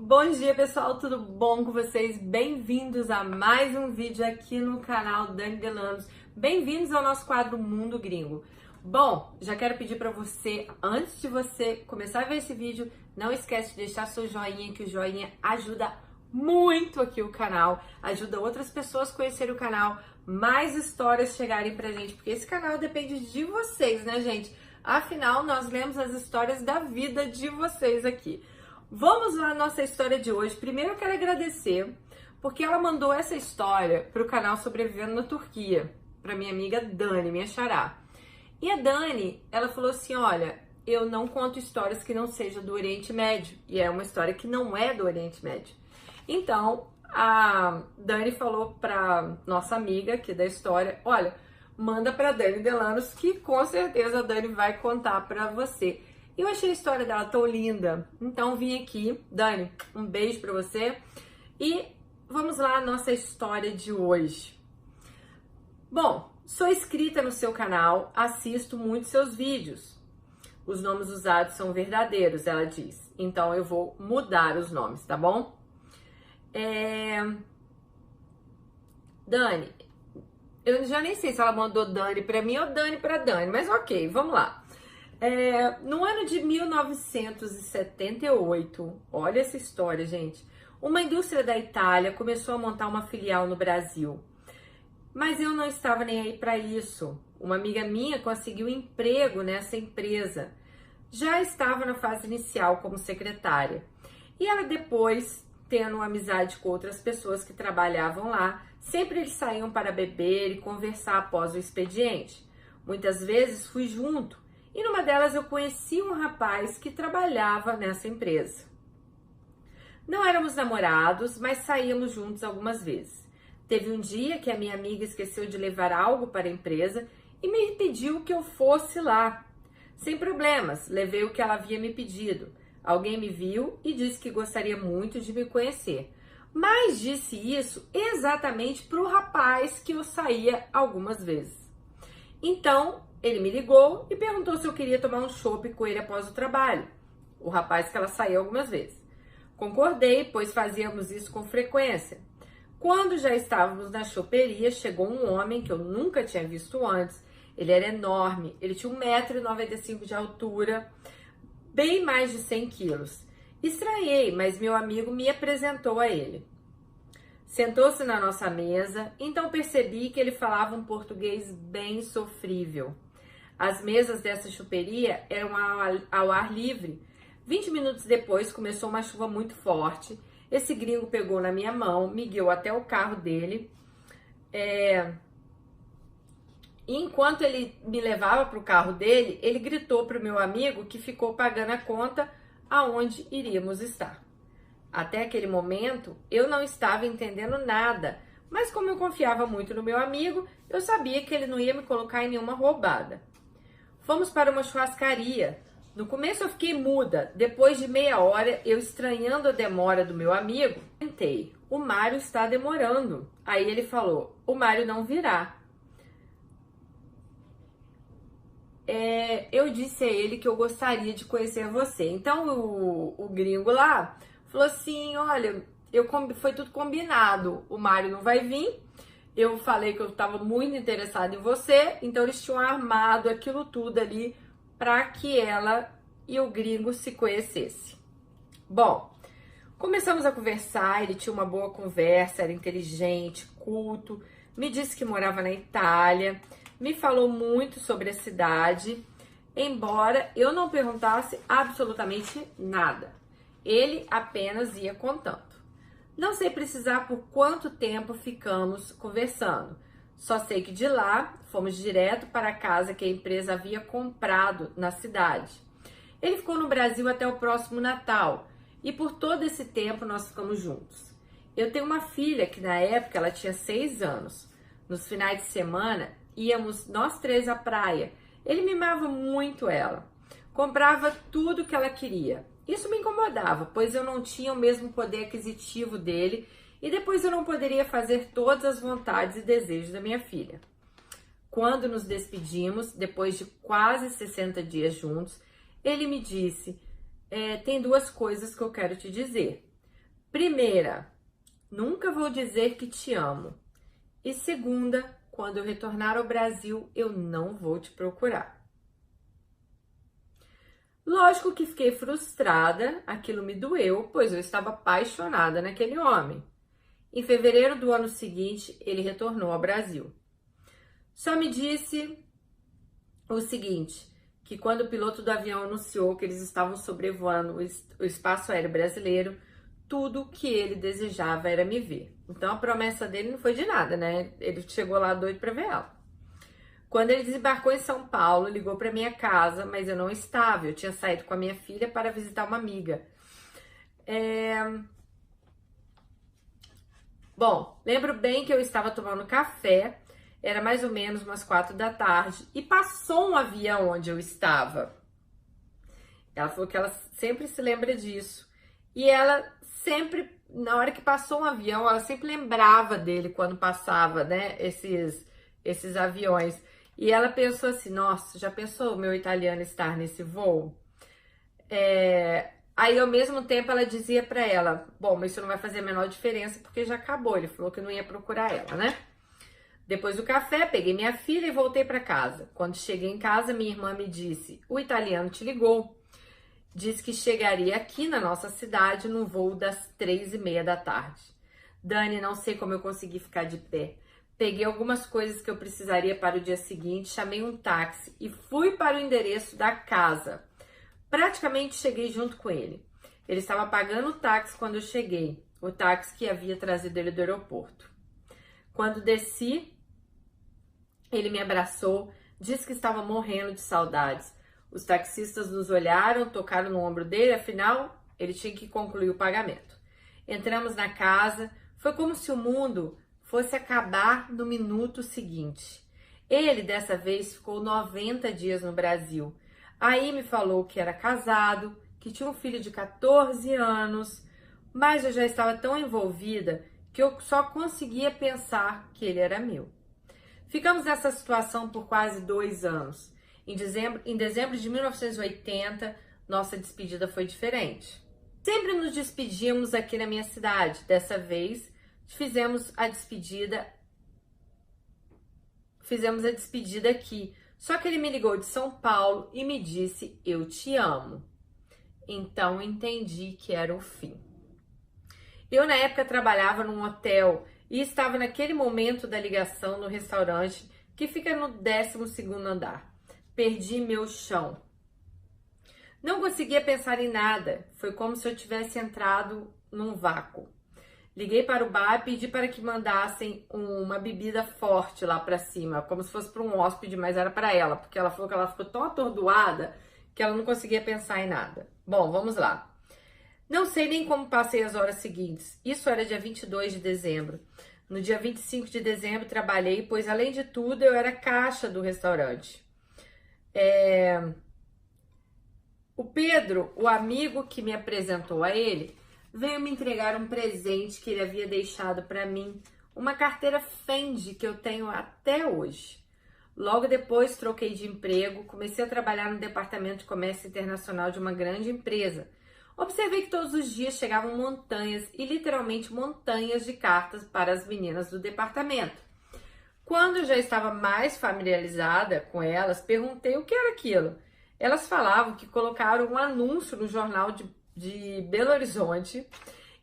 Bom dia, pessoal, tudo bom com vocês? Bem-vindos a mais um vídeo aqui no canal Dani Delanos. Bem-vindos ao nosso quadro Mundo Gringo. Bom, já quero pedir para você, antes de você começar a ver esse vídeo, não esquece de deixar seu joinha, que o joinha ajuda muito aqui o canal, ajuda outras pessoas a conhecerem o canal, mais histórias chegarem pra gente, porque esse canal depende de vocês, né, gente? Afinal, nós lemos as histórias da vida de vocês aqui. Vamos lá à nossa história de hoje. Primeiro eu quero agradecer, porque ela mandou essa história para o canal Sobrevivendo na Turquia, para minha amiga Dani, minha xará. E a Dani, ela falou assim, olha, eu não conto histórias que não sejam do Oriente Médio, e é uma história que não é do Oriente Médio. Então, a Dani falou para nossa amiga aqui da história, olha, manda para Dani Delanos, que com certeza a Dani vai contar para você. Eu achei a história dela tão linda, então vim aqui, Dani, um beijo pra você e vamos lá à nossa história de hoje. Bom, sou inscrita no seu canal, assisto muito seus vídeos. Os nomes usados são verdadeiros, ela diz, então eu vou mudar os nomes, tá bom? Dani, eu já nem sei se ela mandou Dani pra mim ou Dani pra Dani, mas ok, vamos lá. No ano de 1978, olha essa história, gente. Uma indústria da Itália começou a montar uma filial no Brasil. Mas eu não estava nem aí para isso. Uma amiga minha conseguiu emprego nessa empresa. Já estava na fase inicial como secretária. E ela depois, tendo uma amizade com outras pessoas que trabalhavam lá, sempre eles saíam para beber e conversar após o expediente. Muitas vezes fui junto. E numa delas eu conheci um rapaz que trabalhava nessa empresa. Não éramos namorados, mas saíamos juntos algumas vezes. Teve um dia que a minha amiga esqueceu de levar algo para a empresa e me pediu que eu fosse lá. Sem problemas, levei o que ela havia me pedido. Alguém me viu e disse que gostaria muito de me conhecer. Mas disse isso exatamente para o rapaz que eu saía algumas vezes. Então, ele me ligou e perguntou se eu queria tomar um chopp com ele após o trabalho. O rapaz que ela saiu algumas vezes. Concordei, pois fazíamos isso com frequência. Quando já estávamos na choperia, chegou um homem que eu nunca tinha visto antes. Ele era enorme, ele tinha 1,95 m de altura, bem mais de 100 quilos. Estranhei, mas meu amigo me apresentou a ele. Sentou-se na nossa mesa, então percebi que ele falava um português bem sofrível. As mesas dessa choperia eram ao ar livre. 20 minutos depois começou uma chuva muito forte. Esse gringo pegou na minha mão, me guiou até o carro dele. E enquanto ele me levava para o carro dele, ele gritou para o meu amigo que ficou pagando a conta aonde iríamos estar. Até aquele momento, eu não estava entendendo nada, mas como eu confiava muito no meu amigo, eu sabia que ele não ia me colocar em nenhuma roubada. Fomos para uma churrascaria. No começo eu fiquei muda, depois de meia hora, eu estranhando a demora do meu amigo, tentei, o Mário está demorando. Aí ele falou, o Mário não virá. Eu disse a ele que eu gostaria de conhecer você. Então o gringo lá falou assim, olha, foi tudo combinado, o Mário não vai vir, eu falei que eu estava muito interessada em você, então eles tinham armado aquilo tudo ali para que ela e o gringo se conhecessem. Bom, começamos a conversar, ele tinha uma boa conversa, era inteligente, culto, me disse que morava na Itália, me falou muito sobre a cidade, embora eu não perguntasse absolutamente nada. Ele apenas ia contando. Não sei precisar por quanto tempo ficamos conversando. Só sei que de lá fomos direto para a casa que a empresa havia comprado na cidade. Ele ficou no Brasil até o próximo Natal e por todo esse tempo nós ficamos juntos. Eu tenho uma filha que na época ela tinha 6 anos. Nos finais de semana íamos nós três à praia. Ele mimava muito ela. Comprava tudo que ela queria. Isso me incomodava, pois eu não tinha o mesmo poder aquisitivo dele e depois eu não poderia fazer todas as vontades e desejos da minha filha. Quando nos despedimos, depois de quase 60 dias juntos, ele me disse, tem 2 coisas que eu quero te dizer. Primeira, nunca vou dizer que te amo. E segunda, quando eu retornar ao Brasil, eu não vou te procurar. Lógico que fiquei frustrada, aquilo me doeu, pois eu estava apaixonada naquele homem. Em fevereiro do ano seguinte, ele retornou ao Brasil. Só me disse o seguinte, que quando o piloto do avião anunciou que eles estavam sobrevoando o espaço aéreo brasileiro, tudo que ele desejava era me ver. Então a promessa dele não foi de nada, né? Ele chegou lá doido para ver ela. Quando ele desembarcou em São Paulo, ligou para minha casa, mas eu não estava. Eu tinha saído com a minha filha para visitar uma amiga. Bom, lembro bem que eu estava tomando café, era mais ou menos umas 4 da tarde, e passou um avião onde eu estava. Ela falou que ela sempre se lembra disso. E ela sempre, na hora que passou um avião, ela sempre lembrava dele quando passava, né, esses aviões. E ela pensou assim, nossa, já pensou o meu italiano estar nesse voo? Aí, ao mesmo tempo, ela dizia pra ela, bom, mas isso não vai fazer a menor diferença porque já acabou. Ele falou que não ia procurar ela, né? Depois do café, peguei minha filha e voltei para casa. Quando cheguei em casa, minha irmã me disse, o italiano te ligou. Disse que chegaria aqui na nossa cidade no voo das 3h30 da tarde. Dani, não sei como eu consegui ficar de pé. Peguei algumas coisas que eu precisaria para o dia seguinte, chamei um táxi e fui para o endereço da casa. Praticamente cheguei junto com ele. Ele estava pagando o táxi quando eu cheguei, o táxi que havia trazido ele do aeroporto. Quando desci, ele me abraçou, disse que estava morrendo de saudades. Os taxistas nos olharam, tocaram no ombro dele, afinal, ele tinha que concluir o pagamento. Entramos na casa, foi como se o mundo fosse acabar no minuto seguinte. Ele, dessa vez, ficou 90 dias no Brasil. Aí me falou que era casado, que tinha um filho de 14 anos, mas eu já estava tão envolvida que eu só conseguia pensar que ele era meu. Ficamos nessa situação por quase 2 anos. Em dezembro de 1980, nossa despedida foi diferente. Sempre nos despedimos aqui na minha cidade. Dessa vez, fizemos a despedida aqui. Só que ele me ligou de São Paulo e me disse, eu te amo. Então, entendi que era o fim. Eu, na época, trabalhava num hotel e estava naquele momento da ligação no restaurante que fica no 12º andar. Perdi meu chão. Não conseguia pensar em nada. Foi como se eu tivesse entrado num vácuo. Liguei para o bar e pedi para que mandassem uma bebida forte lá para cima, como se fosse para um hóspede, mas era para ela, porque ela falou que ela ficou tão atordoada que ela não conseguia pensar em nada. Bom, vamos lá. Não sei nem como passei as horas seguintes. Isso era dia 22 de dezembro. No dia 25 de dezembro trabalhei, pois além de tudo eu era caixa do restaurante. O Pedro, o amigo que me apresentou a ele, veio me entregar um presente que ele havia deixado para mim, uma carteira Fendi que eu tenho até hoje. Logo depois troquei de emprego, comecei a trabalhar no departamento de comércio internacional de uma grande empresa. Observei que todos os dias chegavam montanhas e literalmente montanhas de cartas para as meninas do departamento. Quando eu já estava mais familiarizada com elas, perguntei o que era aquilo. Elas falavam que colocaram um anúncio no jornal de Belo Horizonte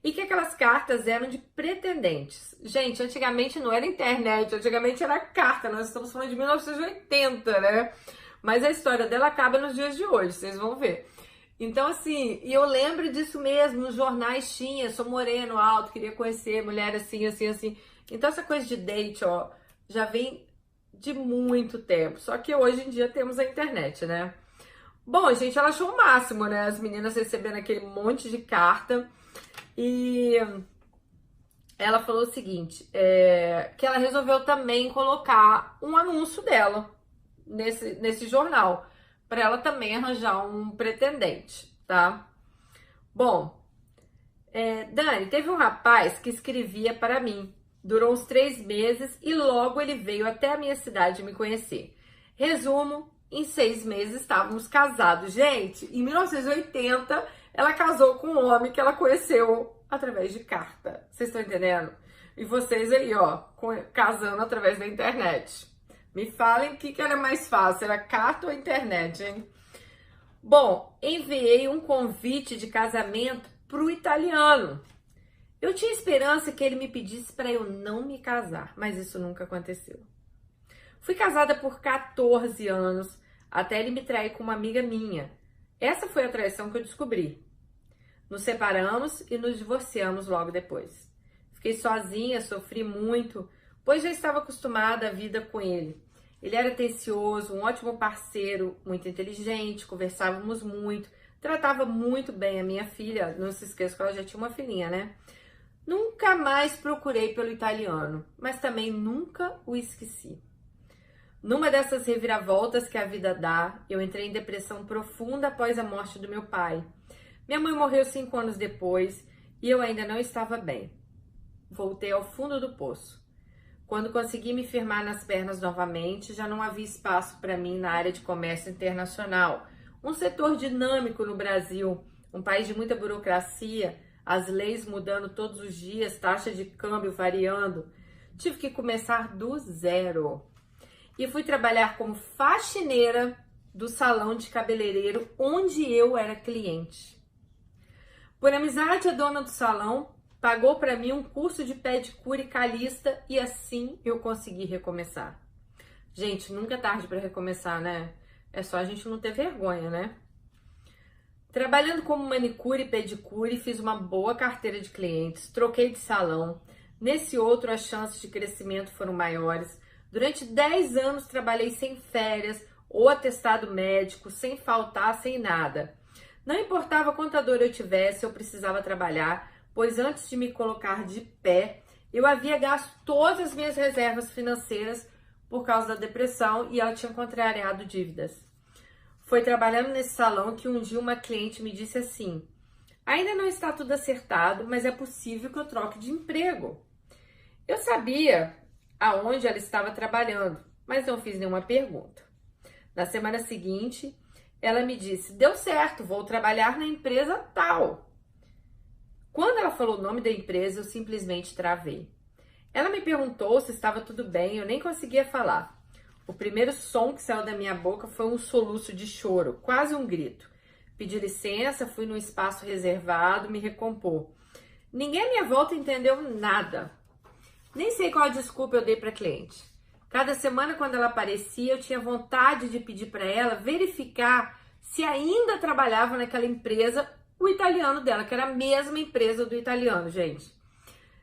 e que aquelas cartas eram de pretendentes. Gente, antigamente não era internet, antigamente era carta, nós estamos falando de 1980, né? Mas a história dela acaba nos dias de hoje, vocês vão ver. Então, assim, e eu lembro disso mesmo, nos jornais tinha, sou moreno, alto, queria conhecer mulher assim, assim, assim. Então, essa coisa de date, ó, já vem de muito tempo. Só que hoje em dia temos a internet, né? Bom, gente, ela achou o máximo, né? As meninas recebendo aquele monte de carta. E ela falou o seguinte, que ela resolveu também colocar um anúncio dela nesse jornal, para ela também arranjar um pretendente, tá? Bom, Dani, teve um rapaz que escrevia para mim, durou uns 3 meses e logo ele veio até a minha cidade me conhecer. Resumo, em 6 meses estávamos casados. Gente, em 1980, ela casou com um homem que ela conheceu através de carta. Vocês estão entendendo? E vocês aí, ó, casando através da internet. Me falem o que era mais fácil, era carta ou internet, hein? Bom, enviei um convite de casamento pro italiano. Eu tinha esperança que ele me pedisse para eu não me casar, mas isso nunca aconteceu. Fui casada por 14 anos, até ele me trair com uma amiga minha. Essa foi a traição que eu descobri. Nos separamos e nos divorciamos logo depois. Fiquei sozinha, sofri muito, pois já estava acostumada à vida com ele. Ele era atencioso, um ótimo parceiro, muito inteligente, conversávamos muito, tratava muito bem a minha filha, não se esqueça que ela já tinha uma filhinha, né? Nunca mais procurei pelo italiano, mas também nunca o esqueci. Numa dessas reviravoltas que a vida dá, eu entrei em depressão profunda após a morte do meu pai. Minha mãe morreu 5 anos depois e eu ainda não estava bem. Voltei ao fundo do poço. Quando consegui me firmar nas pernas novamente, já não havia espaço para mim na área de comércio internacional, um setor dinâmico no Brasil, um país de muita burocracia, as leis mudando todos os dias, taxa de câmbio variando. Tive que começar do zero. E fui trabalhar como faxineira do salão de cabeleireiro onde eu era cliente. Por amizade, a dona do salão pagou para mim um curso de pedicure e calista e assim eu consegui recomeçar. Gente, nunca é tarde para recomeçar, né? É só a gente não ter vergonha, né? Trabalhando como manicure e pedicure, fiz uma boa carteira de clientes, troquei de salão. Nesse outro, as chances de crescimento foram maiores. Durante 10 anos trabalhei sem férias ou atestado médico, sem faltar, sem nada. Não importava quanta dor eu tivesse, eu precisava trabalhar, pois antes de me colocar de pé, eu havia gasto todas as minhas reservas financeiras por causa da depressão e ela tinha contrariado dívidas. Foi trabalhando nesse salão que um dia uma cliente me disse assim: ainda não está tudo acertado, mas é possível que eu troque de emprego. Eu sabia aonde ela estava trabalhando, mas não fiz nenhuma pergunta. Na semana seguinte, ela me disse: deu certo, vou trabalhar na empresa tal. Quando ela falou o nome da empresa, eu simplesmente travei. Ela me perguntou se estava tudo bem, eu nem conseguia falar. O primeiro som que saiu da minha boca foi um soluço de choro, quase um grito. Pedi licença, fui num espaço reservado, me recompor. Ninguém à minha volta entendeu nada. Nem sei qual a desculpa eu dei para a cliente. Cada semana, quando ela aparecia, eu tinha vontade de pedir para ela verificar se ainda trabalhava naquela empresa o italiano dela, que era a mesma empresa do italiano, gente.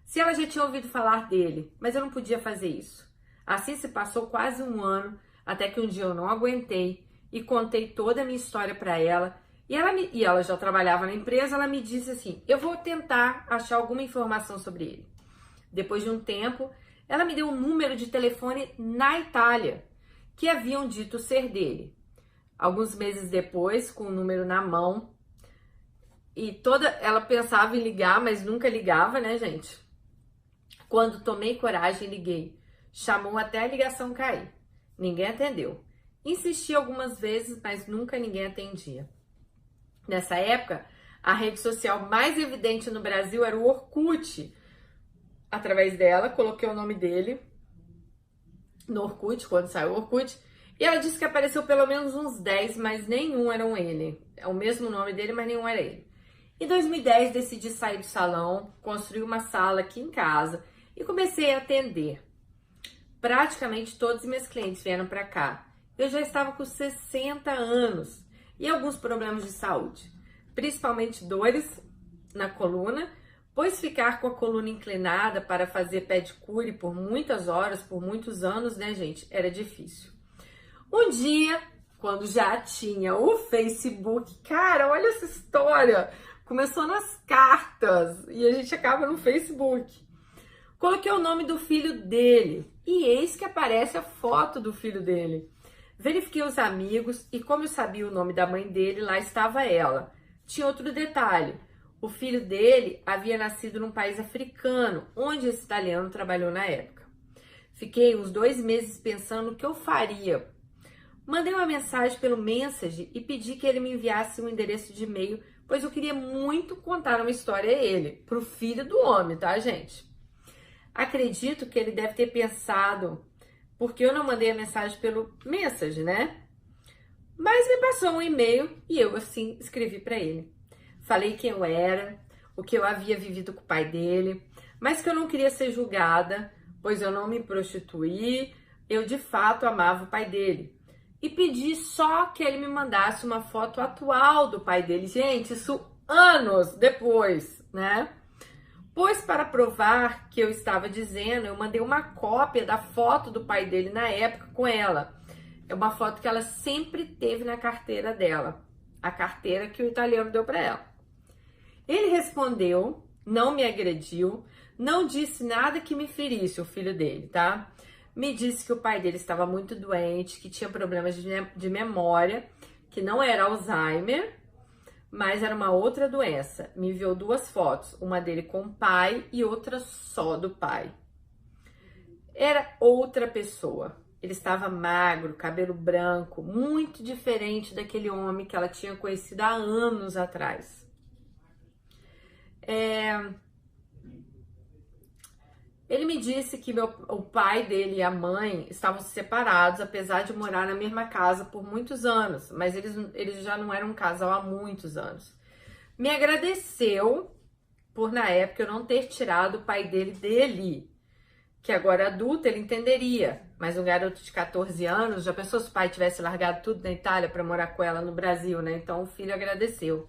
Se ela já tinha ouvido falar dele, mas eu não podia fazer isso. Assim se passou quase um ano, até que um dia eu não aguentei e contei toda a minha história para ela. E ela já trabalhava na empresa, ela me disse assim: eu vou tentar achar alguma informação sobre ele. Depois de um tempo, ela me deu um número de telefone na Itália, que haviam dito ser dele. Alguns meses depois, com o número na mão, ela pensava em ligar, mas nunca ligava, né, gente? Quando tomei coragem, liguei. Chamou até a ligação cair. Ninguém atendeu. Insisti algumas vezes, mas nunca ninguém atendia. Nessa época, a rede social mais evidente no Brasil era o Orkut. Através dela, coloquei o nome dele no Orkut, quando saiu o Orkut, e ela disse que apareceu pelo menos uns 10, mas nenhum eram ele. É o mesmo nome dele, mas nenhum era ele. Em 2010, decidi sair do salão, construí uma sala aqui em casa e comecei a atender. Praticamente todos os meus clientes vieram para cá. Eu já estava com 60 anos e alguns problemas de saúde, principalmente dores na coluna, pois ficar com a coluna inclinada para fazer pedicure por muitas horas, por muitos anos, né, gente, era difícil. Um dia, quando já tinha o Facebook, cara, olha essa história, começou nas cartas e a gente acaba no Facebook. Coloquei o nome do filho dele e eis que aparece a foto do filho dele. Verifiquei os amigos e, como eu sabia o nome da mãe dele, lá estava ela. Tinha outro detalhe: o filho dele havia nascido num país africano, onde esse italiano trabalhou na época. Fiquei uns 2 meses pensando o que eu faria. Mandei uma mensagem pelo Message e pedi que ele me enviasse um endereço de e-mail pois eu queria muito contar uma história a ele, pro filho do homem, tá, gente? Acredito que ele deve ter pensado, porque eu não mandei a mensagem pelo Message, né? Mas me passou um e-mail e eu, assim, escrevi para ele. Falei quem eu era, o que eu havia vivido com o pai dele, mas que eu não queria ser julgada, pois eu não me prostituí, eu de fato amava o pai dele. E pedi só que ele me mandasse uma foto atual do pai dele. Gente, isso anos depois, né? Pois para provar que eu estava dizendo, eu mandei uma cópia da foto do pai dele na época com ela. É uma foto que ela sempre teve na carteira dela, a carteira que o italiano deu para ela. Ele respondeu, não me agrediu, não disse nada que me ferisse, o filho dele, tá? Me disse que o pai dele estava muito doente, que tinha problemas de memória, que não era Alzheimer, mas era uma outra doença. Me enviou 2 fotos, uma dele com o pai e outra só do pai. Era outra pessoa. Ele estava magro, cabelo branco, muito diferente daquele homem que ela tinha conhecido há anos atrás. Ele me disse que o pai dele e a mãe estavam separados, apesar de morar na mesma casa por muitos anos, mas eles já não eram um casal há muitos anos. Me agradeceu por, na época, eu não ter tirado o pai dele, que agora adulto ele entenderia, mas um garoto de 14 anos, já pensou se o pai tivesse largado tudo na Itália para morar com ela no Brasil, né? Então o filho agradeceu.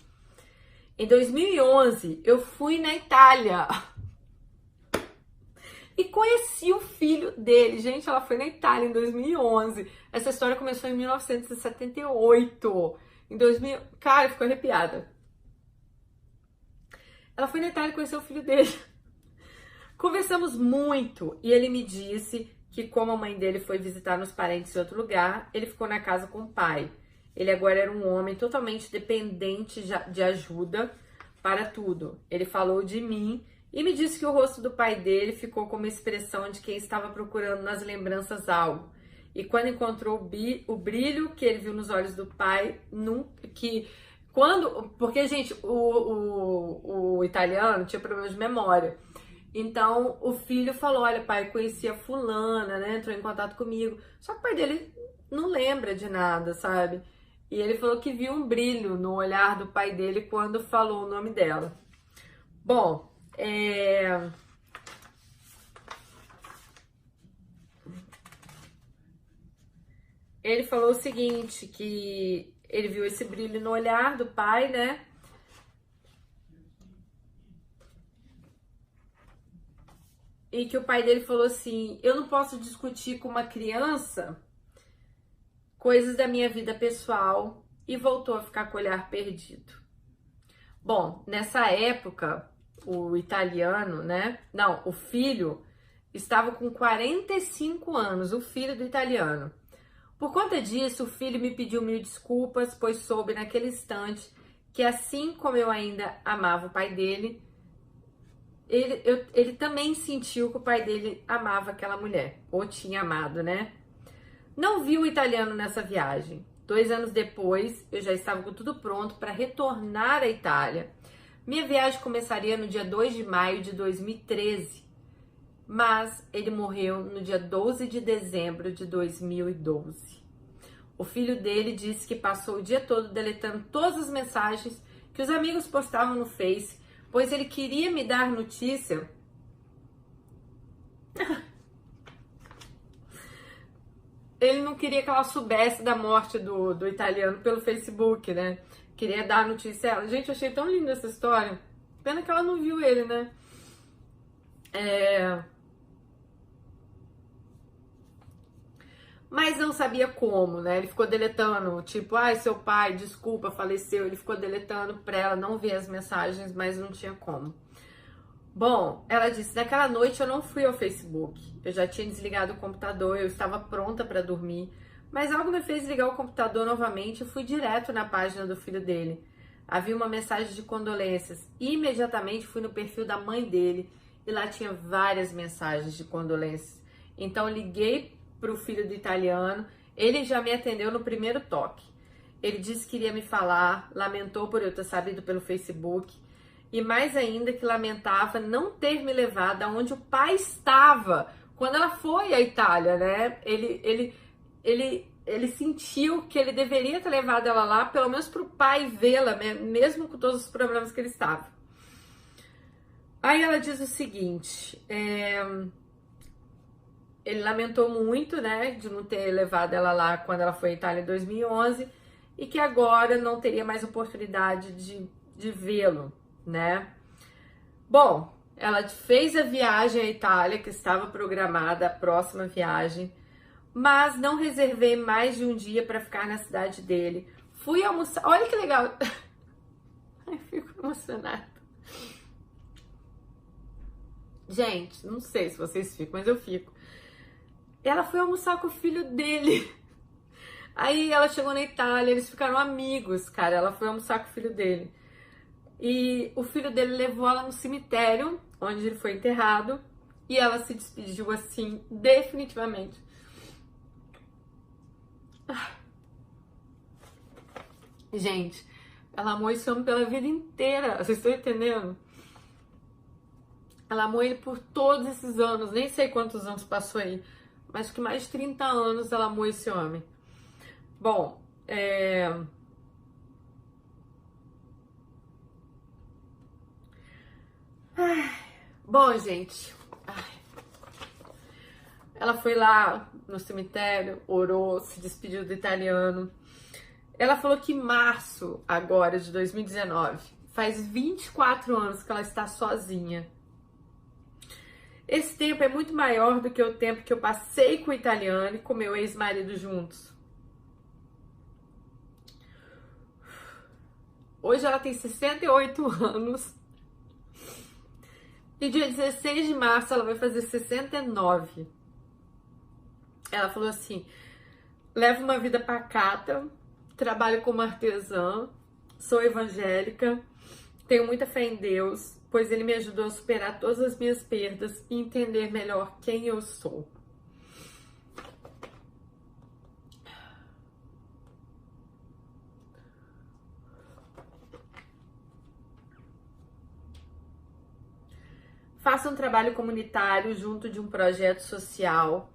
Em 2011, eu fui na Itália e conheci o filho dele. Gente, ela foi na Itália em 2011. Essa história começou em 1978. Em 2000, cara, ficou arrepiada. Ela foi na Itália e conheceu o filho dele. Conversamos muito e ele me disse que, como a mãe dele foi visitar nos parentes em outro lugar, ele ficou na casa com o pai. Ele agora era um homem totalmente dependente de ajuda para tudo. Ele falou de mim e me disse que o rosto do pai dele ficou com uma expressão de quem estava procurando nas lembranças algo. E quando encontrou o brilho que ele viu nos olhos do pai, porque, gente, o italiano tinha problemas de memória. Então, o filho falou, olha, pai, conhecia fulana, né, entrou em contato comigo. Só que o pai dele não lembra de nada, sabe? E ele falou que viu um brilho no olhar do pai dele quando falou o nome dela. Bom, ele falou o seguinte, que ele viu esse brilho no olhar do pai, né? E que o pai dele falou assim, eu não posso discutir com uma criança coisas da minha vida pessoal, e voltou a ficar com o olhar perdido. Bom, nessa época, o italiano, né? Não, o filho estava com 45 anos, o filho do italiano. Por conta disso, o filho me pediu 1000 desculpas, pois soube naquele instante que, assim como eu ainda amava o pai dele, ele também sentiu que o pai dele amava aquela mulher, ou tinha amado, né? Não vi o italiano nessa viagem. 2 anos depois, eu já estava com tudo pronto para retornar à Itália. Minha viagem começaria no dia 2 de maio de 2013, mas ele morreu no dia 12 de dezembro de 2012. O filho dele disse que passou o dia todo deletando todas as mensagens que os amigos postavam no Face, pois ele queria me dar notícia. Ele não queria que ela soubesse da morte do italiano pelo Facebook, né? Queria dar a notícia a ela. Gente, eu achei tão linda essa história. Pena que ela não viu ele, né? Mas não sabia como, né? Ele ficou deletando, tipo, ai, seu pai, desculpa, faleceu. Ele ficou deletando pra ela não ver as mensagens, mas não tinha como. Bom, ela disse, naquela noite eu não fui ao Facebook. Eu já tinha desligado o computador, eu estava pronta para dormir. Mas algo me fez ligar o computador novamente e fui direto na página do filho dele. Havia uma mensagem de condolências. Imediatamente fui no perfil da mãe dele e lá tinha várias mensagens de condolências. Então liguei para o filho do italiano, ele já me atendeu no primeiro toque. Ele disse que iria me falar, lamentou por eu ter sabido pelo Facebook e mais ainda que lamentava não ter me levado aonde o pai estava quando ela foi à Itália, né? Ele sentiu que ele deveria ter levado ela lá, pelo menos para o pai vê-la, mesmo com todos os problemas que ele estava. Aí ela diz o seguinte, ele lamentou muito, né, de não ter levado ela lá quando ela foi à Itália em 2011 e que agora não teria mais oportunidade de vê-lo, né? Bom, ela fez a viagem à Itália, que estava programada, a próxima viagem, mas não reservei mais de um dia para ficar na cidade dele. Fui almoçar, olha que legal, ai, fico emocionada. Gente, não sei se vocês ficam, mas eu fico. Ela foi almoçar com o filho dele. Aí ela chegou na Itália, eles ficaram amigos, cara. Ela foi almoçar com o filho dele. E o filho dele levou ela no cemitério, onde ele foi enterrado. E ela se despediu assim, definitivamente. Gente, ela amou esse homem pela vida inteira. Vocês estão entendendo? Ela amou ele por todos esses anos, nem sei quantos anos passou aí, mas que mais de 30 anos ela amou esse homem. Bom, bom, gente, ela foi lá no cemitério, orou, se despediu do italiano. Ela falou que em março agora de 2019, faz 24 anos que ela está sozinha. Esse tempo é muito maior do que o tempo que eu passei com o italiano e com meu ex-marido juntos. Hoje ela tem 68 anos. E dia 16 de março ela vai fazer 69. Ela falou assim: levo uma vida pacata, trabalho como artesã, sou evangélica, tenho muita fé em Deus, pois ele me ajudou a superar todas as minhas perdas e entender melhor quem eu sou. Faça um trabalho comunitário junto de um projeto social.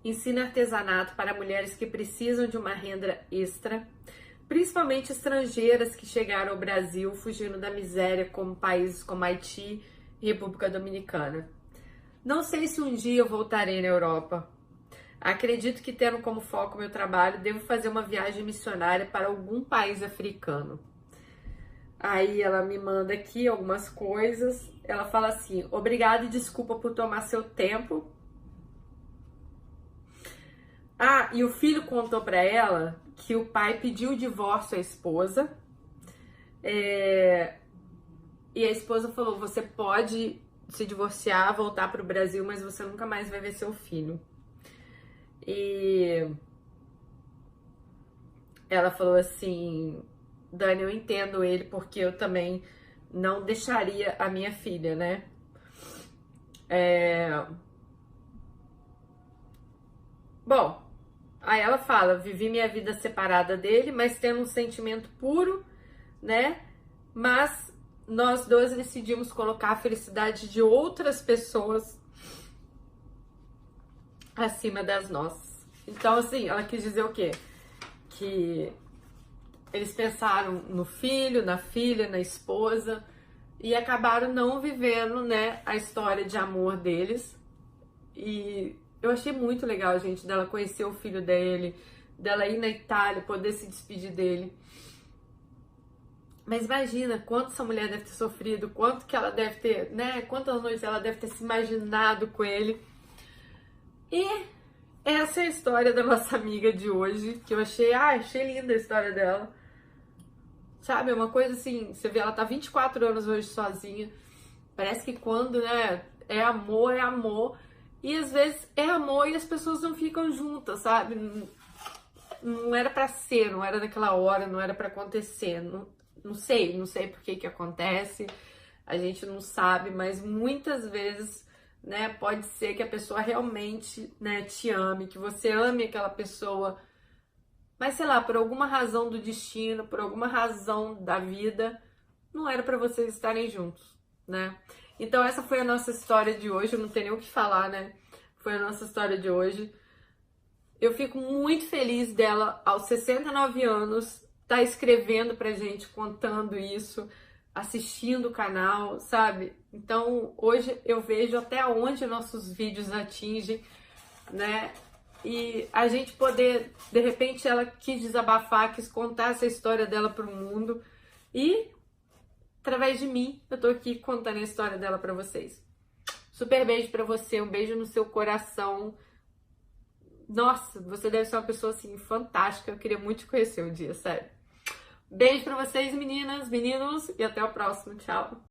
Ensina artesanato para mulheres que precisam de uma renda extra, principalmente estrangeiras que chegaram ao Brasil fugindo da miséria, como países como Haiti e República Dominicana. Não sei se um dia eu voltarei na Europa. Acredito que, tendo como foco meu trabalho, devo fazer uma viagem missionária para algum país africano. Aí ela me manda aqui algumas coisas. Ela fala assim: obrigada e desculpa por tomar seu tempo. Ah, e o filho contou para ela que o pai pediu o divórcio à esposa. E a esposa falou: você pode se divorciar, voltar para o Brasil, mas você nunca mais vai ver seu filho. E ela falou assim: Dani, eu entendo ele, porque eu também não deixaria a minha filha, né? Bom, aí ela fala: vivi minha vida separada dele, mas tendo um sentimento puro, né? Mas nós dois decidimos colocar a felicidade de outras pessoas acima das nossas. Então, assim, ela quis dizer o quê? Que eles pensaram no filho, na filha, na esposa e acabaram não vivendo, né, a história de amor deles. E eu achei muito legal, gente, dela conhecer o filho dele, dela ir na Itália, poder se despedir dele. Mas imagina quanto essa mulher deve ter sofrido, quanto que ela deve ter, né, quantas noites ela deve ter se imaginado com ele. E essa é a história da nossa amiga de hoje, que eu achei linda a história dela. Sabe, é uma coisa assim, você vê, ela tá 24 anos hoje sozinha. Parece que quando, né, é amor, é amor. E às vezes é amor e as pessoas não ficam juntas, sabe? Não era pra ser, não era naquela hora, não era pra acontecer. Não sei por que acontece. A gente não sabe, mas muitas vezes, né, pode ser que a pessoa realmente, né, te ame, que você ame aquela pessoa mas sei lá, por alguma razão do destino, por alguma razão da vida, não era para vocês estarem juntos, né? Então essa foi a nossa história de hoje, eu não tenho nem o que falar, né? Foi a nossa história de hoje. Eu fico muito feliz dela, aos 69 anos, tá escrevendo pra gente, contando isso, assistindo o canal, sabe? Então, hoje eu vejo até onde nossos vídeos atingem, né? E a gente poder, de repente, ela quis desabafar, quis contar essa história dela pro mundo. E, através de mim, eu tô aqui contando a história dela pra vocês. Super beijo pra você, um beijo no seu coração. Nossa, você deve ser uma pessoa assim fantástica. Eu queria muito te conhecer um dia, sério. Beijo pra vocês, meninas, meninos, e até o próximo. Tchau.